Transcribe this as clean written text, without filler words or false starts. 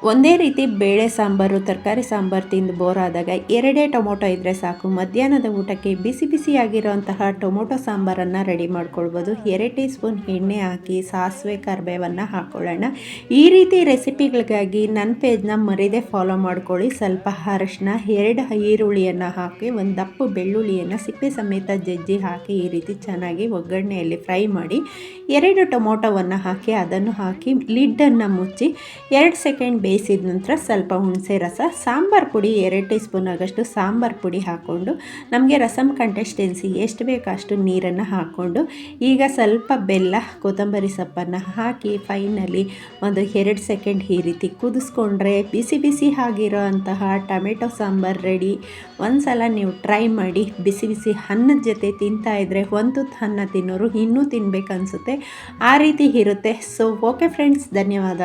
ಒಂದೇ ರೀತಿ ಬೇಳೆ ಸಾಂಬಾರು ತರಕಾರಿ ಸಾಂಬಾರು ತಿಂದು ಬೋರ್ ಆದಾಗ ಎರಡೇ ಟೊಮೊಟೊ ಇದ್ದರೆ ಸಾಕು. ಮಧ್ಯಾಹ್ನದ ಊಟಕ್ಕೆ ಬಿಸಿ ಬಿಸಿಯಾಗಿರೋಂತಹ ಟೊಮೊಟೊ ಸಾಂಬಾರನ್ನು ರೆಡಿ ಮಾಡ್ಕೊಳ್ಬೋದು. 2 ಟೀ ಸ್ಪೂನ್ ಎಣ್ಣೆ ಹಾಕಿ ಸಾಸಿವೆ ಕರಿಬೇವನ್ನು ಹಾಕ್ಕೊಳ್ಳೋಣ. ಈ ರೀತಿ ರೆಸಿಪಿಗಳಿಗಾಗಿ ನನ್ನ ಪೇಜ್ನ ಮರೀದೆ ಫಾಲೋ ಮಾಡ್ಕೊಳ್ಳಿ. ಸ್ವಲ್ಪ ಅರಶಿನ, 2 ಈರುಳ್ಳಿಯನ್ನು ಹಾಕಿ, ಒಂದು ದಪ್ಪು ಬೆಳ್ಳುಳ್ಳಿಯನ್ನು ಸಿಪ್ಪೆ ಸಮೇತ ಜಜ್ಜಿ ಹಾಕಿ ಈ ರೀತಿ ಚೆನ್ನಾಗಿ ಒಗ್ಗರಣೆಯಲ್ಲಿ ಫ್ರೈ ಮಾಡಿ 2 ಟೊಮೊಟೊವನ್ನು ಹಾಕಿ ಅದನ್ನು ಹಾಕಿ ಲಿಡ್ಡನ್ನು ಮುಚ್ಚಿ 2 ಸೆಕೆಂಡ್ ಬೇಯಿಸಿದ ನಂತರ ಸ್ವಲ್ಪ ಹುಣಸೆ ರಸ, ಸಾಂಬಾರು ಪುಡಿ 2 ಟೀ ಸ್ಪೂನ್ ಆಗಷ್ಟು ಸಾಂಬಾರು ಪುಡಿ ಹಾಕ್ಕೊಂಡು ನಮಗೆ ರಸಮ್ ಕನ್ಸಿಸ್ಟೆನ್ಸಿ ಎಷ್ಟು ಬೇಕೋ ಅಷ್ಟು ನೀರನ್ನು ಹಾಕ್ಕೊಂಡು ಈಗ ಸ್ವಲ್ಪ ಬೆಲ್ಲ, ಕೊತ್ತಂಬರಿ ಸೊಪ್ಪನ್ನು ಹಾಕಿ ಫೈನಲಿ ಒಂದು 2 ಸೆಕೆಂಡ್ ಈ ರೀತಿ ಕುದಿಸ್ಕೊಂಡ್ರೆ ಬಿಸಿ ಬಿಸಿ ಆಗಿರೋ ಅಂತಹ ಟೊಮೆಟೊ ಸಾಂಬಾರು ರೆಡಿ. ಒಂದು ಸಲ ನೀವು ಟ್ರೈ ಮಾಡಿ. ಬಿಸಿ ಬಿಸಿ ಅನ್ನದ ಜೊತೆ ತಿಂತಾಯಿದ್ರೆ ಒಂದು ತುತ್ತು ಅನ್ನ ತಿನ್ನೋರು ಇನ್ನೂ ತಿನ್ನಬೇಕನ್ಸುತ್ತೆ, ಆ ರೀತಿ ಇರುತ್ತೆ. ಸೊ ಓಕೆ ಫ್ರೆಂಡ್ಸ್, ಧನ್ಯವಾದ.